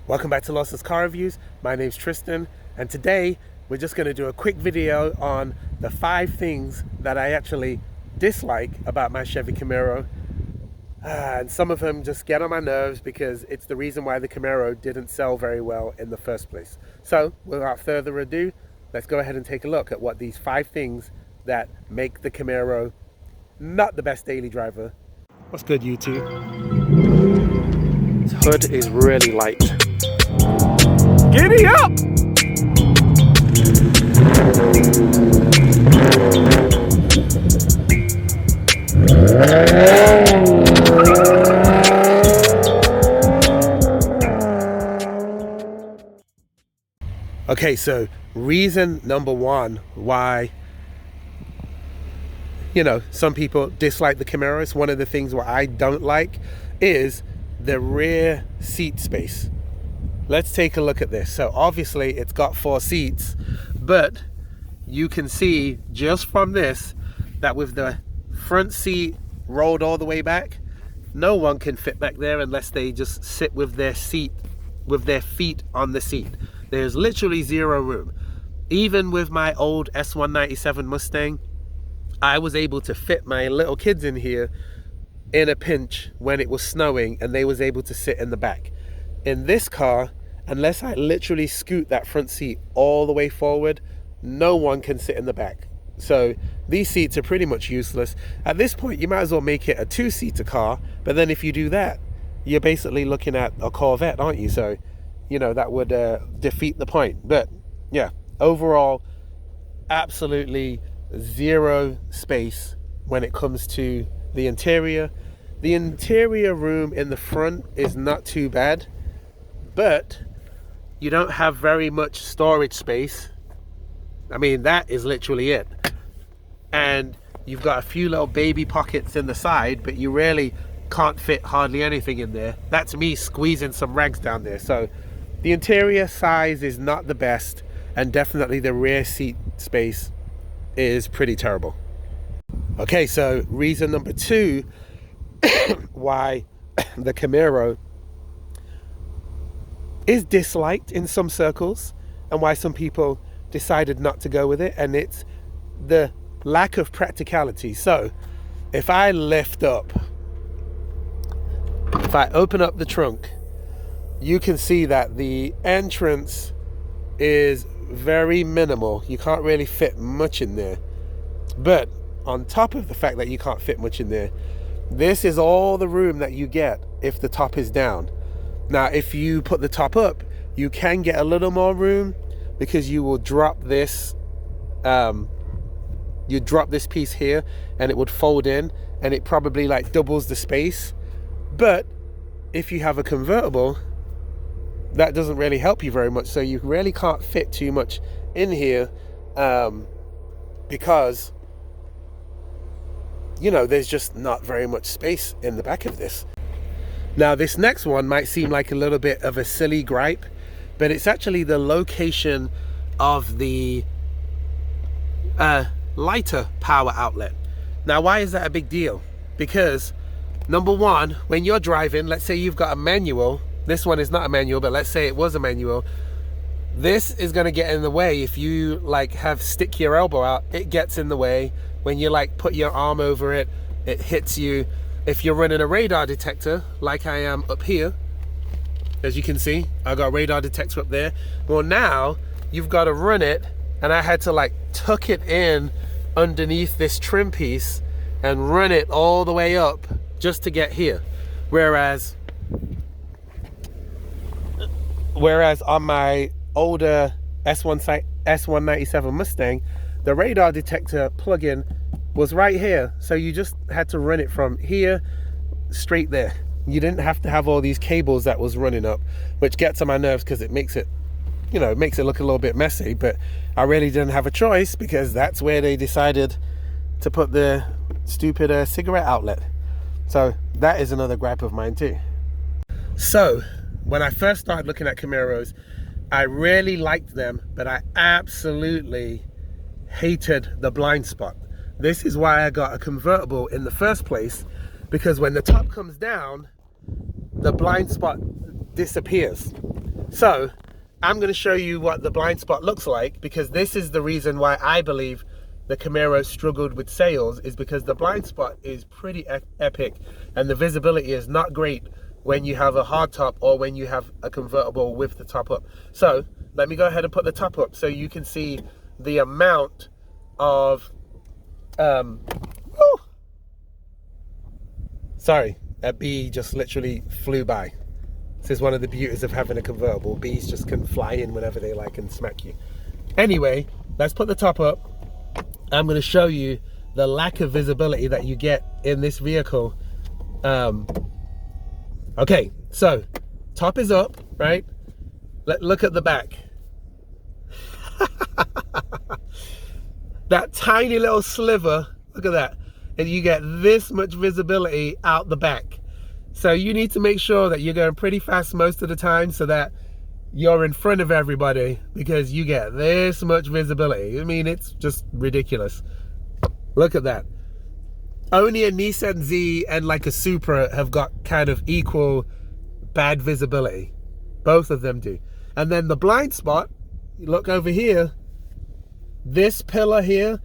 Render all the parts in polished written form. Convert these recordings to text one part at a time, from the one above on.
Welcome back to Lawson's Car Reviews. My name's Tristan, and today we're just going to do a quick video on the 5 things that I actually dislike about my Chevy Camaro. And some of them just get on my nerves because it's the reason why the Camaro didn't sell very well in the first place. So without further ado, let's go ahead and take a look at what these 5 things that make the Camaro not the best daily driver. What's good, YouTube? This hood is really light. Giddy up! Okay, so reason number 1 why some people dislike the Camaro, it's one of the things where I don't like, is the rear seat space. Let's take a look at this. So obviously it's got 4 seats, but you can see just from this that with the front seat rolled all the way back, no one can fit back there unless they just sit with their feet on the seat. There's literally zero room. Even with my old S197 Mustang, I was able to fit my little kids in here in a pinch when it was snowing, and they was able to sit in the back. In this car, unless I literally scoot that front seat all the way forward, no one can sit in the back. So these seats are pretty much useless. At this point, you might as well make it a 2-seater car, but then if you do that, you're basically looking at a Corvette, aren't you? So that would defeat the point. But yeah, overall, absolutely zero space when it comes to the interior. The interior room in the front is not too bad, but you don't have very much storage space. I mean, that is literally it. And you've got a few little baby pockets in the side, but you really can't fit hardly anything in there. That's me squeezing some rags down there. So the interior size is not the best, and definitely the rear seat space is pretty terrible. Okay, so reason number 2 why the Camaro is disliked in some circles and why some people decided not to go with it, and it's the lack of practicality. So if I open up the trunk, you can see that the entrance is very minimal. You can't really fit much in there. But on top of the fact that you can't fit much in there, this is all the room that you get if the top is down. Now if you put the top up, you can get a little more room because you will drop this piece here and it would fold in, and it probably like doubles the space. But if you have a convertible, that doesn't really help you very much. So you really can't fit too much in here because there's just not very much space in the back of this. Now this next one might seem like a little bit of a silly gripe, but it's actually the location of the lighter power outlet. Now why is that a big deal? Because number 1, when you're driving, let's say you've got a manual. This one is not a manual, but let's say it was a manual. This is going to get in the way. If you stick your elbow out, it gets in the way. When you put your arm over it, it hits you. If you're running a radar detector like I am up here, as you can see, I got a radar detector up there. Well, now you've got to run it, and I had to tuck it in underneath this trim piece and run it all the way up just to get here. Whereas on my older S197 Mustang, the radar detector plug-in was right here. So you just had to run it from here straight there. You didn't have to have all these cables that was running up, which gets on my nerves because it makes it, it makes it look a little bit messy. But I really didn't have a choice because that's where they decided to put the stupid cigarette outlet. So that is another gripe of mine too. So when I first started looking at Camaros, I really liked them, but I absolutely hated the blind spot. This is why I got a convertible in the first place, because when the top comes down, the blind spot disappears. So I'm going to show you what the blind spot looks like, because this is the reason why I believe the Camaro struggled with sales, is because the blind spot is pretty epic and the visibility is not great when you have a hard top or when you have a convertible with the top up. So let me go ahead and put the top up so you can see the amount of sorry, a bee just literally flew by. This is one of the beauties of having a convertible. Bees just can fly in whenever they like and smack you. Anyway, let's put the top up. I'm going to show you the lack of visibility that you get in this vehicle. Okay, so top is up, right? Look at the back. That tiny little sliver, look at that. And you get this much visibility out the back. So you need to make sure that you're going pretty fast most of the time so that you're in front of everybody, because you get this much visibility. I mean, it's just ridiculous. Look at that. Only a Nissan Z and like a Supra have got kind of equal bad visibility. Both of them do. And then the blind spot, you look over here, this pillar here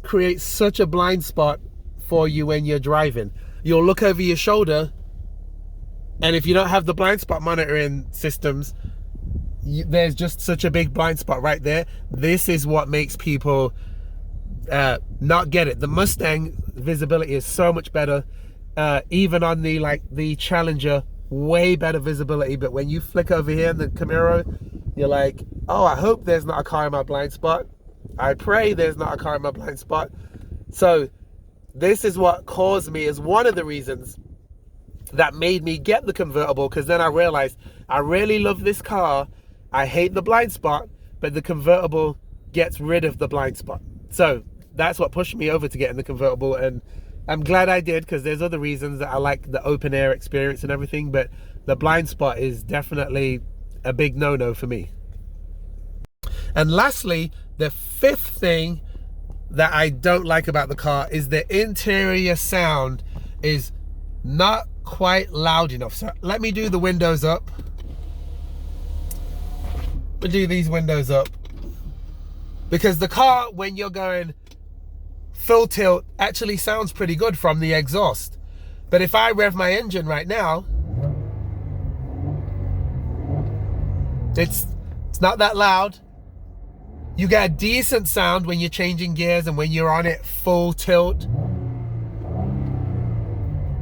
creates such a blind spot for you when you're driving. You'll look over your shoulder, and if you don't have the blind spot monitoring systems, there's just such a big blind spot right there. This is what makes people not get it. The Mustang visibility is so much better, even on the Challenger, way better visibility. But when you flick over here in the Camaro, you're like, oh, I hope there's not a car in my blind spot. I pray there's not a car in my blind spot. So this is what caused me, is one of the reasons that made me get the convertible, because then I realized I really love this car. I hate the blind spot, but the convertible gets rid of the blind spot. So that's what pushed me over to getting the convertible, and I'm glad I did, because there's other reasons that I like the open air experience and everything, but the blind spot is definitely a big no-no for me. And lastly, the fifth thing that I don't like about the car is the interior sound is not quite loud enough. So let me do the windows up. We'll do these windows up, because the car, when you're going full tilt, actually sounds pretty good from the exhaust. But if I rev my engine right now, it's not that loud. You get a decent sound when you're changing gears and when you're on it full tilt.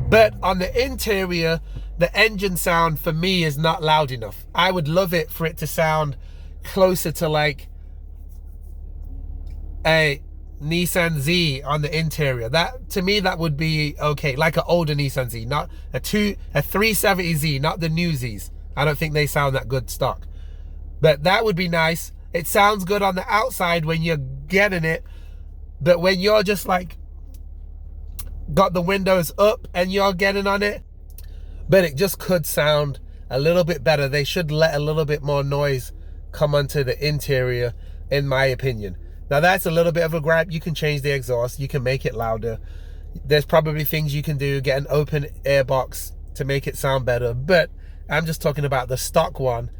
But on the interior, the engine sound for me is not loud enough. I would love it for it to sound closer to like a Nissan Z on the interior. That, to me, that would be okay. Like an older Nissan Z, not a 370Z, not the new Zs. I don't think they sound that good stock. But that would be nice. It sounds good on the outside when you're getting it, but when you're just like got the windows up and you're getting on it, but it just could sound a little bit better. They should let a little bit more noise come onto the interior, in my opinion. Now that's a little bit of a gripe. You can change the exhaust, you can make it louder. There's probably things you can do, get an open air box to make it sound better, but I'm just talking about the stock one.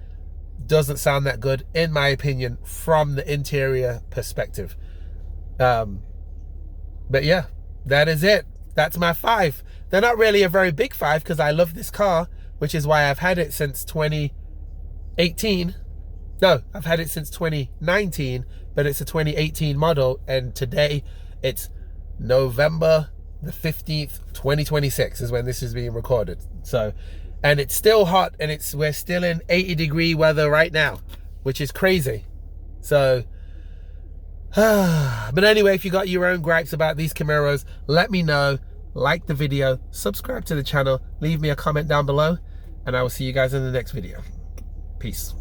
Doesn't sound that good, in my opinion, from the interior perspective. But yeah, that is it. That's my 5. They're not really a very big 5, because I love this car, which is why I've had it since 2018. No, I've had it since 2019, but it's a 2018 model, and today it's November the 15th, 2026 is when this is being recorded. So, and it's still hot, and we're still in 80-degree weather right now, which is crazy. So, but anyway, if you got your own gripes about these Camaros, let me know. Like the video, subscribe to the channel, leave me a comment down below, and I will see you guys in the next video. Peace.